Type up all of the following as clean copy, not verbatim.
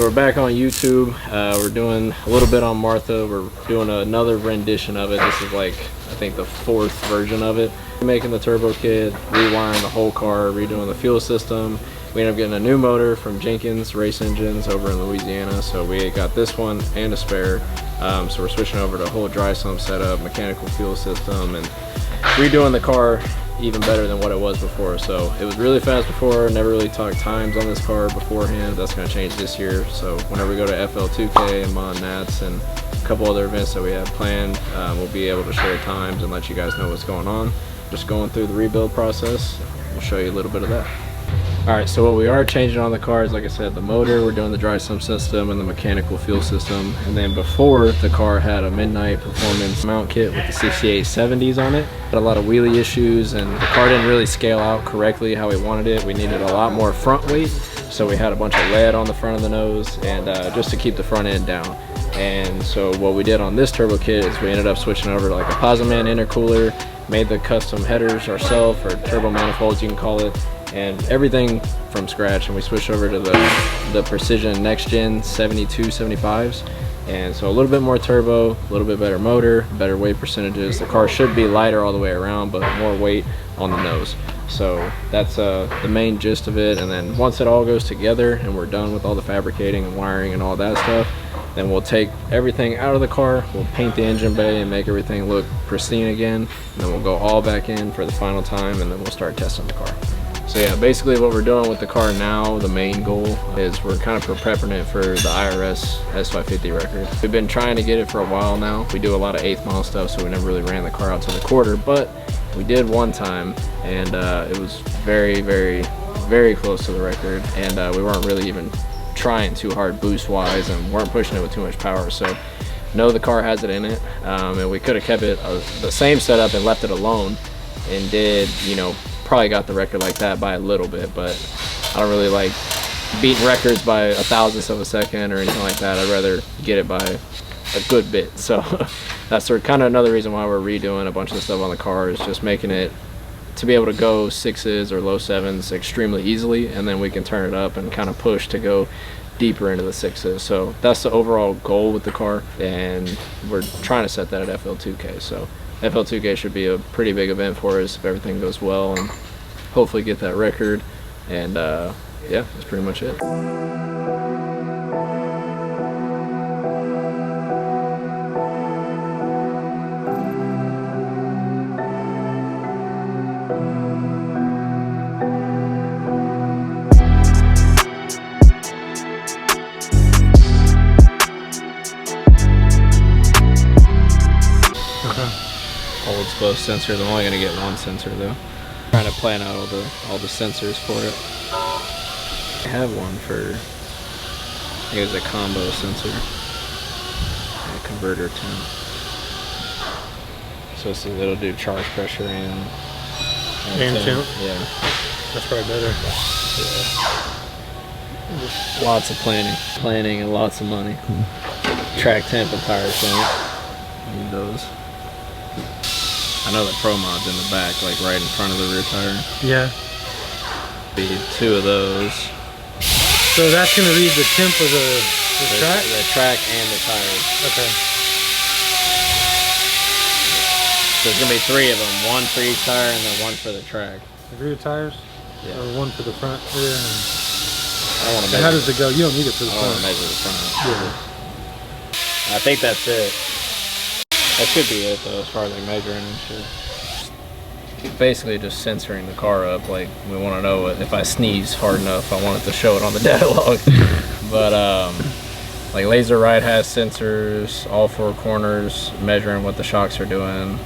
So we're back on YouTube. We're doing a little bit on Martha. We're doing another rendition of it. This is like, I think, the 4th version of it. Making the turbo kit, rewiring the whole car, redoing the fuel system. We ended up getting a new motor from Jenkins Race Engines over in Louisiana. So we got this one and a spare. So we're switching over to a whole dry sump setup, mechanical fuel system, and redoing the car even better than what it was before. So it was really fast before, never really talked times on this car beforehand. That's going to change this year. So whenever we go to FL2K and Mon Nats and a couple other events that we have planned, we'll be able to share times and let you guys know what's going on. Just going through the rebuild process, we'll show you a little bit of that. Alright, so what we are changing on the car is, like I said, the motor. We're doing the dry sump system and the mechanical fuel system. And then before, the car had a Midnight Performance mount kit with the 6870s on it. Had a lot of wheelie issues, and the car didn't really scale out correctly how we wanted it. We needed a lot more front weight, so we had a bunch of lead on the front of the nose, and just to keep the front end down. And so what we did on this turbo kit is we ended up switching over to like a Posiman intercooler, made the custom headers ourselves, or turbo manifolds you can call it, and everything from scratch. And we switched over to the Precision Next Gen 7275s, and so a little bit more turbo, a little bit better motor, better weight percentages. The car should be lighter all the way around, but more weight on the nose. So that's the main gist of it. And then once it all goes together and we're done with all the fabricating and wiring and all that stuff, then we'll take everything out of the car, we'll paint the engine bay and make everything look pristine again, and then we'll go all back in for the final time, and then we'll start testing the car. So yeah, basically what we're doing with the car now, the main goal is we're kind of prepping it for the IRS S550 record. We've been trying to get it for a while now. We do a lot of 8th mile stuff, so we never really ran the car out to the quarter, but we did one time, and it was very, very, very close to the record, and we weren't really even trying too hard boost wise and weren't pushing it with too much power. So no, the car has it in it, and we could have kept it the same setup and left it alone, and did, you know, probably got the record like that by a little bit. But I don't really like beating records by a thousandth of a second or anything like that. I'd rather get it by a good bit. So that's kind of another reason why we're redoing a bunch of the stuff on the car, is just making it to be able to go 6s or low 7s extremely easily, and then we can turn it up and kind of push to go deeper into the 6s. So that's the overall goal with the car, and we're trying to set that at FL2K. So FL2K should be a pretty big event for us if everything goes well, and hopefully get that record. And yeah, that's pretty much it. Old exposed sensor. I'm only gonna get one sensor though. Trying to plan out all the sensors for it. I have one for, I think it's a combo sensor, a converter temp. So it'll do charge pressure and temp. Yeah, that's probably better. Yeah. Lots of planning and lots of money. Track temp and tire temp. Need those. I know the Pro Mod's in the back, like right in front of the rear tire. Yeah. Be 2 of those. So that's going to read the temp of the track? The track and the tires. Okay. So there's going to be 3 of them, 1 for each tire and then 1 for the track. The rear tires? Yeah. Or 1 for the front rear? And I don't want to measure. How does it go? You don't need it for the front. I don't want to measure the front. Yeah. I think that's it. That should be it though, as far as like measuring and shit. Basically just censoring the car up. Like, we want to know if I sneeze hard enough, I want it to show it on the data log. But like Laser Ride has sensors, all 4 corners, measuring what the shocks are doing.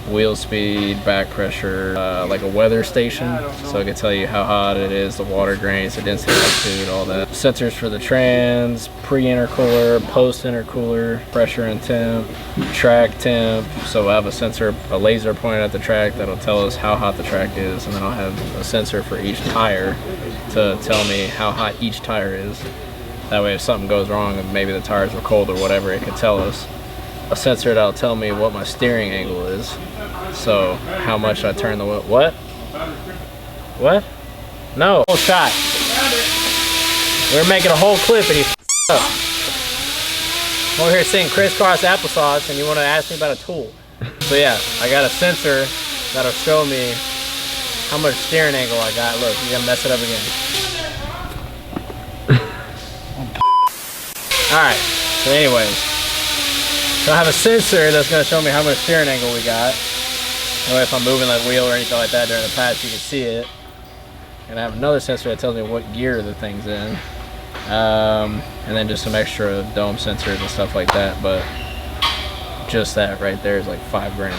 wheel speed, back pressure, like a weather station, so it can tell you how hot it is, the water grains, the density altitude, all that. Sensors for the trans, pre-intercooler, post-intercooler, pressure and temp, track temp. So I have a sensor, a laser pointed at the track that'll tell us how hot the track is, and then I'll have a sensor for each tire to tell me how hot each tire is. That way if something goes wrong and maybe the tires were cold or whatever, it can tell us. A sensor that'll tell me what my steering angle is. So how much I turn the wheel. What? What? No. Whole shot. We're making a whole clip and he f***ed up. I'm over here saying crisscross applesauce and you want to ask me about a tool. So yeah, I got a sensor that'll show me how much steering angle I got. Look, you're gonna mess it up again. Alright, so anyways. So I have a sensor that's going to show me how much steering angle we got. That way if I'm moving the wheel or anything like that during the pass, you can see it. And I have another sensor that tells me what gear the thing's in. And then just some extra dome sensors and stuff like that. But just that right there is like $5 grand.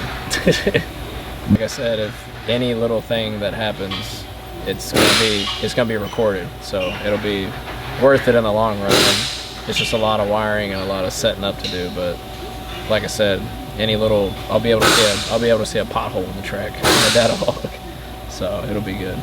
Like I said, if any little thing that happens, it's gonna be recorded. So it'll be worth it in the long run. It's just a lot of wiring and a lot of setting up to do, but like I said, any little, I'll be able to see a pothole in the track in the data log, so it'll be good.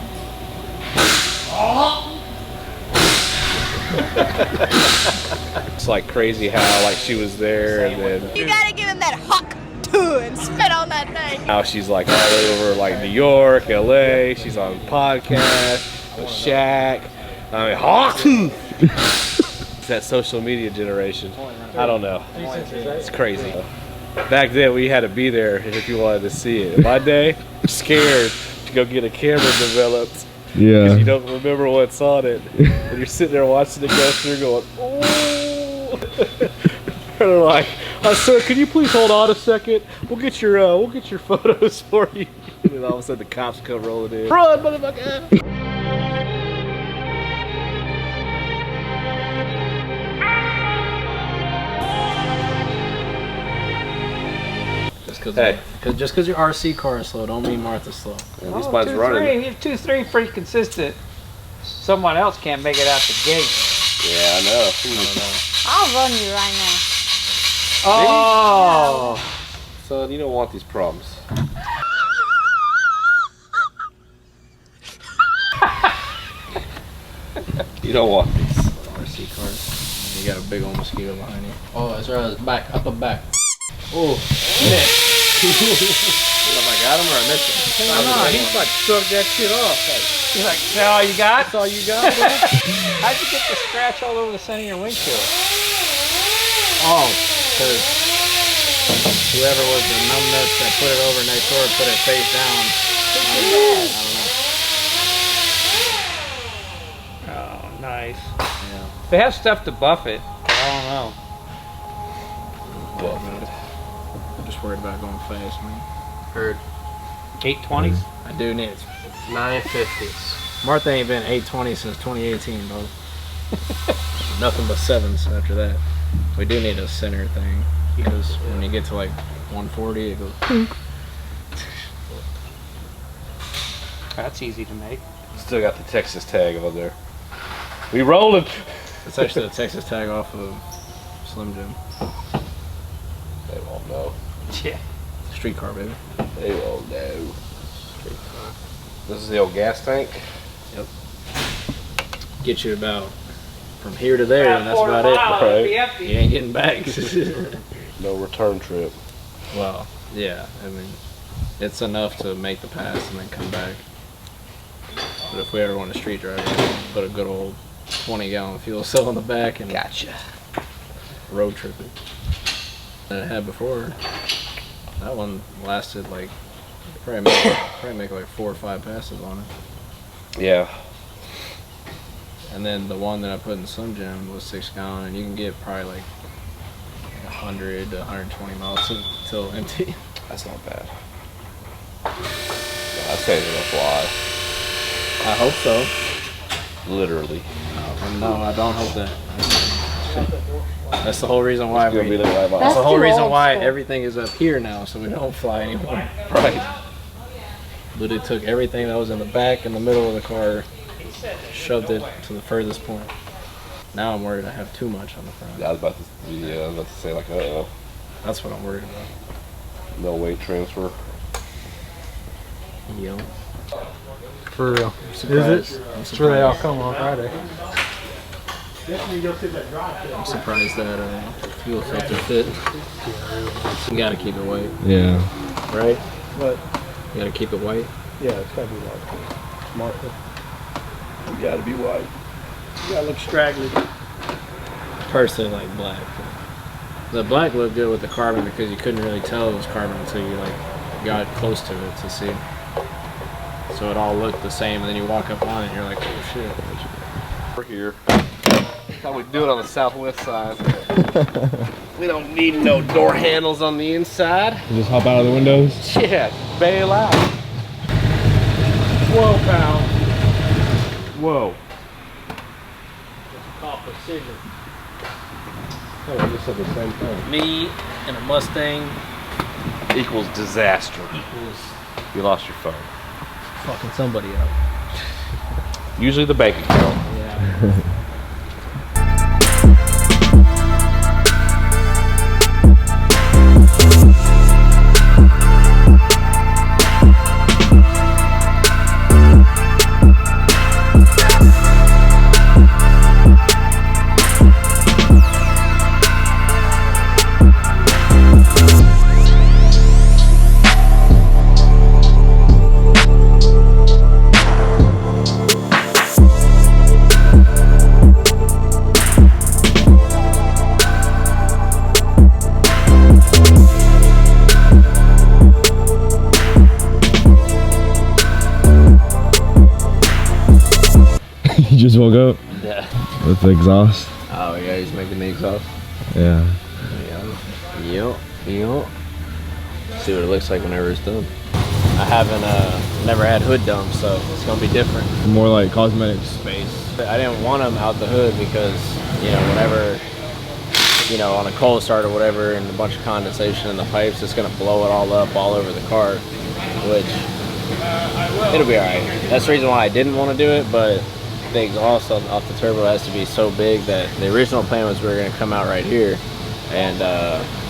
It's like crazy how like she was there and then You gotta give him that hawk too and spit on that thing. how she's like all over like New York, LA. She's on podcast with Shaq. I mean, hawk. It's that social media generation. I don't know. It's crazy. Back then, we had to be there if you wanted to see it. My day, scared to go get a camera developed. Yeah. Because you don't remember what's on it. And you're sitting there watching it go through going, oh. They're like, sir, can you please hold on a second? We'll get your photos for you. And then all of a sudden the cops come rolling in. Run, motherfucker! Hey. Just because your RC car is slow, don't mean Martha's slow. Yeah, these mine's running. If 2-3 pretty consistent, someone else can't make it out the gate. Yeah, I know. I'll run you right now. Oh! Son, you don't want these problems. You don't want these. RC cars. You got a big old mosquito behind you. Oh, it's right back, up and back. Oh, shit. Have I got him or I missed him? No, he's like struck that shit off. He's like, is that all you got? That's all you got, bro? How'd you get the scratch all over the center of your windshield? Oh, because whoever was the numbness that put it over and they sort of put it face down. I don't know. Oh, nice. Yeah. They have stuff to buff it. I don't know. I'm just worried about going fast, man. Heard 820s? I do need it. 950s. Martha ain't been 820 since 2018, bro. Nothing but sevens after that. We do need a center thing because when you get to like 140, it goes. That's easy to make. Still got the Texas tag on there. We rolling. It's actually the Texas tag off of Slim Jim. They won't know. Yeah. Street car, baby. They won't know. This is the old gas tank. Yep. Get you about from here to there, and that's about it. Right. You ain't getting back. No return trip. Well, yeah. I mean, it's enough to make the pass and then come back. But if we ever want a street driver, put a good old 20-gallon fuel cell in the back and road trip it. That I had before. That one lasted like probably make like 4 or 5 passes on it. Yeah. And then the one that I put in Slim Jim was 6 gallon, and you can get probably like 100 to 120 miles till empty. That's not bad. I'd say it's gonna fly. I hope so. Literally. No, I don't hope that. That's the whole reason why It's gonna be the right That's the box. whole too reason old why school. everything is up here now, so we don't fly anymore. Right. Literally took everything that was in the back and the middle of the car, shoved it to the furthest point. Now I'm worried I have too much on the front. Yeah, I was about to say like That's what I'm worried about. no weight transfer. Yo. For real. Is it? That's where they all come on Friday. I'm surprised that fuel filter fit. You gotta keep it white, Yeah. right? But You gotta keep it white. yeah, it's gotta be like Martha. You gotta be white. You gotta look straggly. Personally, like black. The black looked good with the carbon because you couldn't really tell it was carbon until you like got close to it to see. So it all looked the same, and then you walk up on it and you're like, oh shit. We're here. How we do it on the southwest side. We don't need no door handles on the inside. You just hop out of the windows. Yeah, bail out. 12 pounds. Whoa. Call precision. Oh, I just said the same thing. Me and a Mustang Equals disaster. equals You lost your phone. fucking somebody up. Usually the bank account. Yeah. You just woke up Yeah. with the exhaust. Oh yeah, he's making the exhaust. Yeah. Yep. See what it looks like whenever it's done. I haven't never had hood dump, so it's gonna be different. More like cosmetics. Space. I didn't want them out the hood because, you know, whenever, you know, on a cold start or whatever and a bunch of condensation in the pipes, it's gonna blow it all up all over the car, which it'll be alright. That's the reason why I didn't want to do it, but the exhaust off the turbo has to be so big that the original plan was we were gonna come out right here, and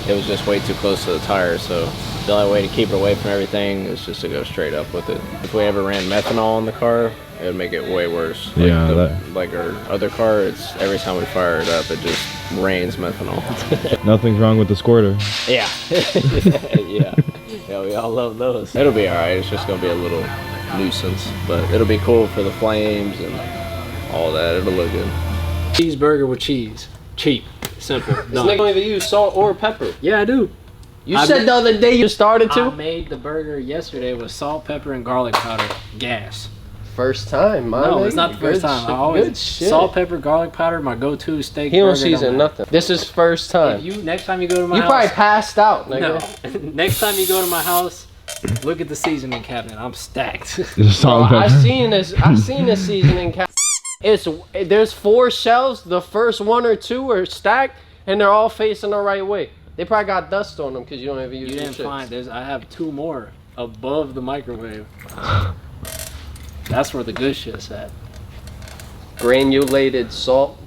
it was just way too close to the tires, so the only way to keep it away from everything is just to go straight up with it. If we ever ran methanol in the car, it would make it way worse. Like Yeah, like our other car, it's every time we fire it up, it just rains methanol. Nothing's wrong with the squirter. Yeah. Yeah, we all love those. It'll be alright, it's just gonna be a little nuisance, but it'll be cool for the flames and all that. It'll look good. Cheeseburger with cheese. Cheap. Simple. This nigga don't even use salt or pepper. Yeah, I do. You said the other day you started I to. made the burger yesterday with salt, pepper, and garlic powder. Gas. First time, my No, nigga. it's not the first Good time. shit, I always good shit. salt, pepper, garlic powder. My go-to steak. He don't burger, season matter. nothing. This is first time. If you next time you go to my You house, probably passed out, nigga. no. Next time you go to my house, look at the seasoning cabinet. I'm stacked. Just salt Bro, and I pepper. seen this seasoning cap. There's 4 shelves. The first 1 or 2 are stacked, and they're all facing the right way. They probably got dust on them because you don't even use You them didn't shits. find. I have 2 more above the microwave. That's where the good shit's at. Granulated salt,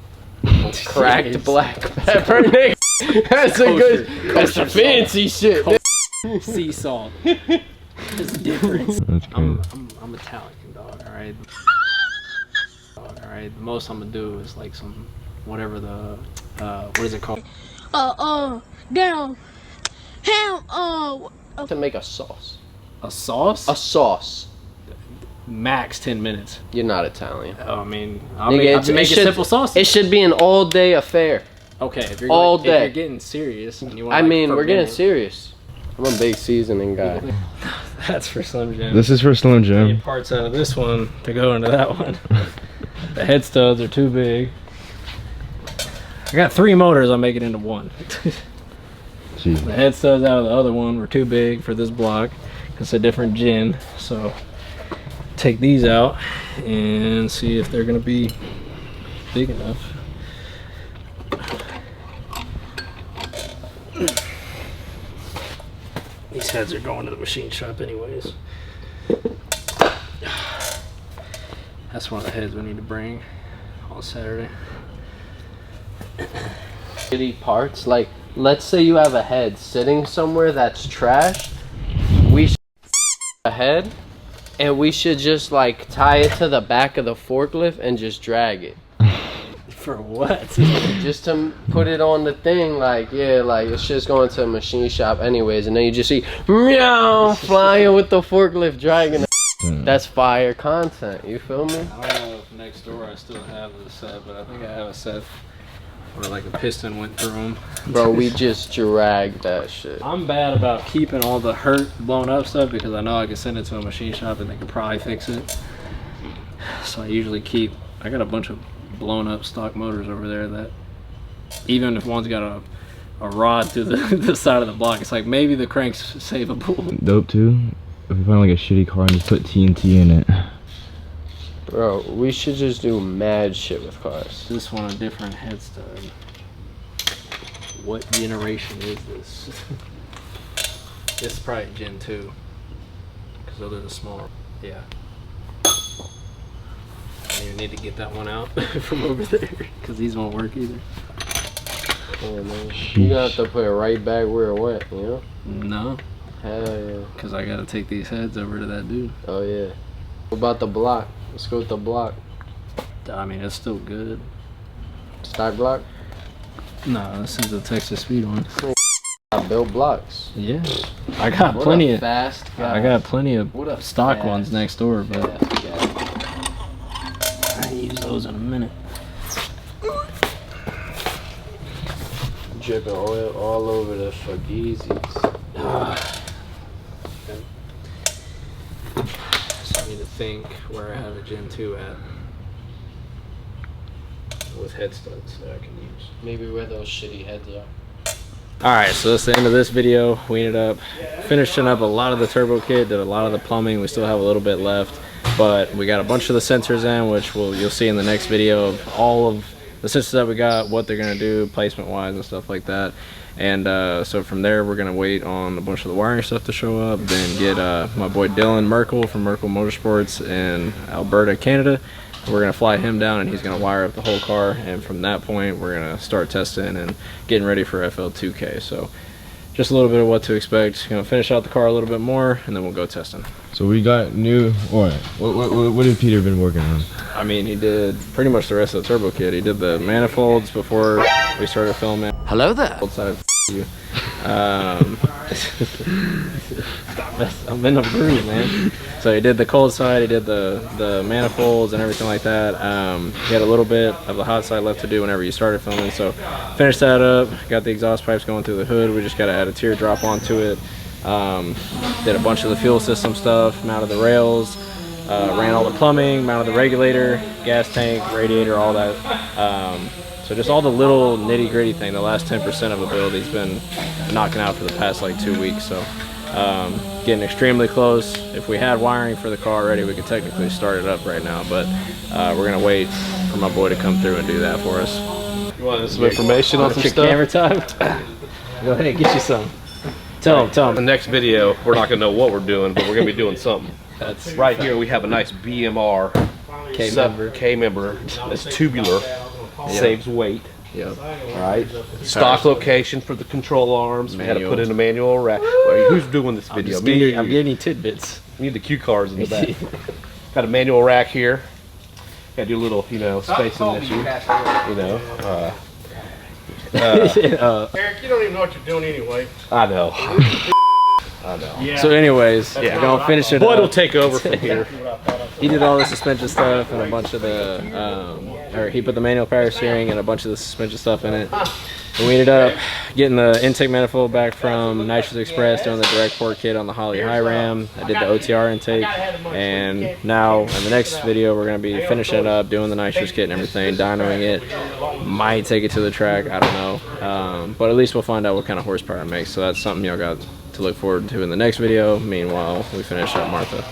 cracked Yes. black pepper, nigga. That's a good. That's a kosher fancy shit. nigga. Sea salt. It's different. That's crazy. I'm Italian, dog. All right. All right. The most I'm gonna do is like some whatever the what is it called? Down. Ham, To make a sauce. A sauce? A sauce. Max 10 minutes. You're not Italian. I mean, I'll Nigga, make, make it should- simple sauce. It should be an all-day affair. Okay, if you're all if day. you're getting serious, and you want I mean, for we're getting minute, serious. I'm a big seasoning guy. That's for Slim Jim. This is for Slim Get Jim. parts out of this one to go into that one. The head studs are too big. I got 3 motors. I'll make it into 1. Jeez. The head studs out of the other one were too big for this block. It's a different gin, so take these out and see if they're gonna be big enough. These heads are going to the machine shop anyways. That's one of the heads we need to bring on Saturday. Shitty parts, like let's say you have a head sitting somewhere that's trash. We should a head, and we should just like tie it to the back of the forklift and just drag it. For what? Just to put it on the thing, like, yeah, like it's just going to a machine shop anyways, and then you just see meow flying with the forklift dragging it. That's fire content, you feel me? I don't know if next door I still have the set, but I think I have a set where like a piston went through them. Bro, we just dragged that shit. I'm bad about keeping all the hurt, blown up stuff because I know I can send it to a machine shop and they can probably fix it. So I usually I got a bunch of blown up stock motors over there that even if one's got a rod through the side of the block, it's like maybe the crank's savable. Dope too. If we find like a shitty car and just put TNT in it. Bro, we should just do mad shit with cars. This one a different head stud. What generation is this? This is probably Gen 2. Because those are the smaller. Yeah. I don't even need to get that one out from over there. Because these won't work either. Oh, man. You gonna have to put it right back where it went, you know? No. Hell yeah. Because I gotta take these heads over to that dude. Oh yeah. What about the block? Let's go with the block. I mean, it's still good. Stock block? No, this is the Texas Speed one. I built blocks. Yeah. I got What plenty a of fast guy. I got plenty of What a stock fast ones next door, but fast guy. I can use those in a minute. Dripping oil all over the fugeezis. So I need to think where I have a Gen 2 at with head studs that I can use. Maybe where those shitty heads are. Alright, so that's the end of this video. We ended up finishing up a lot of the turbo kit, did a lot of the plumbing. We still have a little bit left, but we got a bunch of the sensors in, which you'll see in the next video of all of the sensors that we got, what they're going to do placement wise and stuff like that. And so from there we're going to wait on a bunch of the wiring stuff to show up, then get my boy Dylan Merkel from Merkel Motorsports in Alberta, Canada. We're going to fly him down and he's going to wire up the whole car, and from that point we're going to start testing and getting ready for FL2K. So just a little bit of what to expect. Going to finish out the car a little bit more and then we'll go testing. So we got new. What did Peter been working on? I mean, he did pretty much the rest of the turbo kit. He did the manifolds before we started filming. Hello there. Old side of you. I'm in a groove, man. So he did the cold side, he did the manifolds and everything like that. He had a little bit of the hot side left to do whenever you started filming. So finished that up, got the exhaust pipes going through the hood. We just got to add a teardrop onto it. Did a bunch of the fuel system stuff, mounted the rails, ran all the plumbing, mounted the regulator, gas tank, radiator, all that. So just all the little nitty gritty thing. The last 10% of the build he's been knocking out for the past like 2 weeks. So getting extremely close. If we had wiring for the car already, we could technically start it up right now, but we're gonna wait for my boy to come through and do that for us. You want some information on some Your stuff? camera time? Go ahead, get you some. Tell him. The next video, we're not gonna know what we're doing, but we're gonna be doing something. That's Right here, we have a nice BMR K-member. K-member. It's tubular, saves weight. Yep. All right. Stock location for the control arms. We had to Manual. put in a manual rack. Wait, who's doing this video? I'm Me or you? giving you tidbits. We need the cue cards in the back. Got a manual rack here. Got to do a little, spacing issue. Eric, you don't even know what you're doing anyway. I know. I know. So anyways, we're gonna finish it Boyd will up. take over from here. He did all the suspension stuff and a bunch of the, he put the manual power steering and a bunch of the suspension stuff in it. And we ended up getting the intake manifold back from Nitrous Express, doing the direct port kit on the Holly High Ram. I did the OTR intake, and now in the next video we're going to be finishing it up, doing the nitrous kit and everything, dynoing it. Might take it to the track, I don't know. But at least we'll find out what kind of horsepower it makes. So that's something y'all got to look forward to in the next video. Meanwhile, we finish up Martha.